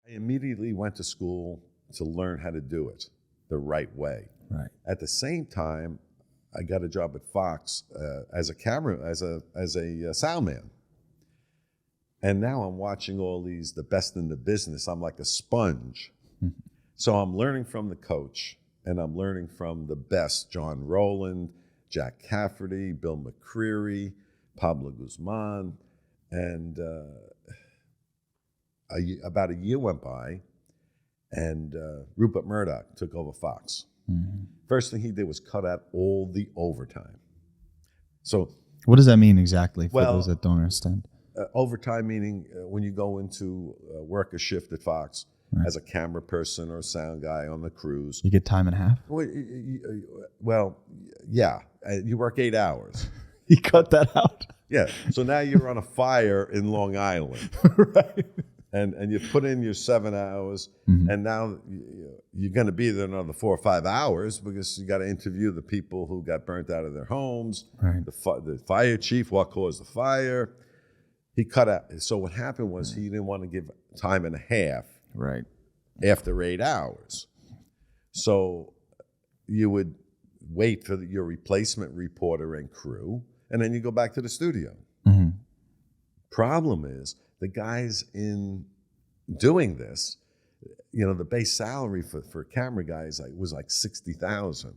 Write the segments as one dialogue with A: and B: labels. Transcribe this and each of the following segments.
A: I immediately went to school to learn how to do it the right way.
B: Right.
A: At the same time, I got a job at Fox as a sound man. And now I'm watching all these, the best in the business. I'm like a sponge.
B: Mm-hmm.
A: So I'm learning from the coach, and I'm learning from the best, John Rowland, Jack Cafferty, Bill McCreary, Pablo Guzman. And about a year went by, and Rupert Murdoch took over Fox.
B: Mm-hmm.
A: First thing he did was cut out all the overtime. So
B: what does that mean exactly for
A: Well,
B: those that don't understand?
A: Overtime meaning when you go into work a shift at Fox
B: Right.
A: as a camera person or a sound guy on the crews.
B: You get time and a half?
A: Well, yeah. You work 8 hours.
B: You cut that out?
A: Yeah. So now you're on a fire in Long Island.
B: Right.
A: And you put in your 7 hours,
B: Mm-hmm.
A: and now you're going to be there another 4 or 5 hours because you got to interview the people who got burnt out of their homes,
B: Right.
A: the fire chief, what caused the fire. He cut out. So what happened was he didn't want to give time and a half
B: Right.
A: after 8 hours. So you would wait for your replacement reporter and crew, and then you go back to the studio.
B: Mm-hmm.
A: Problem is, the guys in doing this, the base salary for camera guys was like $60,000,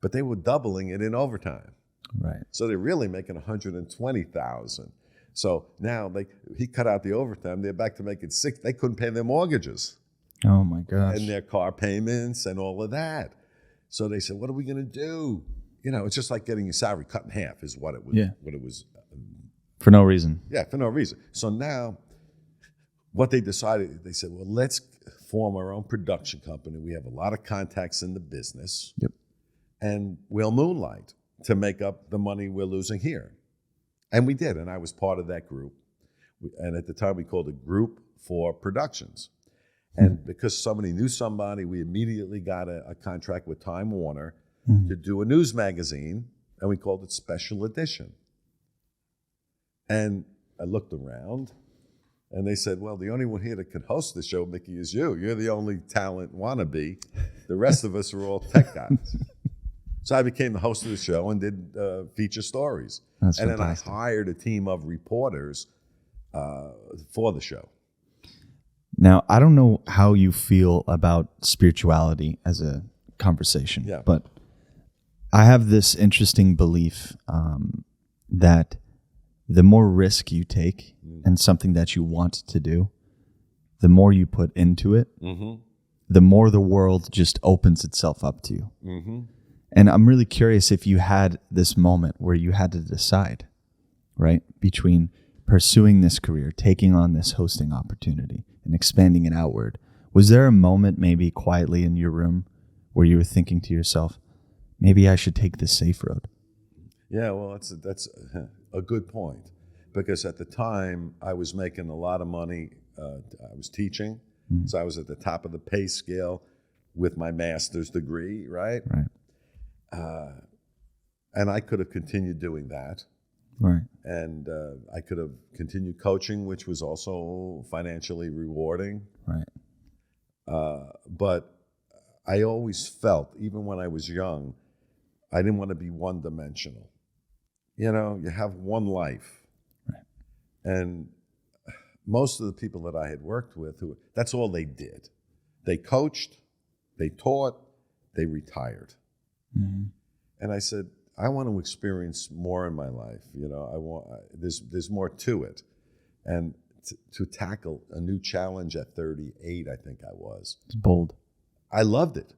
A: but they were doubling it in overtime.
B: Right.
A: So they're really making $120,000. So now he cut out the overtime. They're back to making $6,000. They couldn't pay their mortgages
B: Oh my gosh.
A: and their car payments and all of that. So they said, "What are we going to do?" It's just like getting your salary cut in half is what it was.
B: Yeah.
A: What it was.
B: For no reason.
A: Yeah, for no reason. So now, what they decided, they said, "Well, let's form our own production company. We have a lot of contacts in the business,
B: Yep.
A: and we'll moonlight to make up the money we're losing here." And we did, and I was part of that group. And at the time, we called it Group for Productions. And because somebody knew somebody, we immediately got a contract with Time Warner to do a news magazine, and we called it Special Edition. And I looked around, and they said, "Well, the only one here that can host the show, Mickey, is you. You're the only talent wannabe. The rest of us are all tech guys." So I became the host of the show and did feature stories.
B: That's
A: and
B: fantastic.
A: then I hired a team of reporters for the show.
B: Now, I don't know how you feel about spirituality as a conversation,
A: Yeah.
B: but I have this interesting belief that the more risk you take and something that you want to do, the more you put into it, the more the world just opens itself up to you.
A: Mm-hmm.
B: And I'm really curious if you had this moment where you had to decide, right, between pursuing this career, taking on this hosting opportunity, and expanding it outward. Was there a moment maybe quietly in your room where you were thinking to yourself, maybe I should take the safe road?
A: Yeah, well, that's a good point. Because at the time, I was making a lot of money. I was teaching, so I was at the top of the pay scale with my master's degree, right?
B: Right.
A: And I could have continued doing that.
B: Right.
A: And I could have continued coaching, which was also financially rewarding.
B: Right.
A: But I always felt, even when I was young, I didn't want to be one-dimensional. You have one life.
B: Right.
A: And most of the people that I had worked with, that's all they did. They coached, they taught, they retired.
B: Mm-hmm.
A: And I said, I want to experience more in my life. There's more to it. And to tackle a new challenge at 38, I think I was.
B: It's bold.
A: I loved it.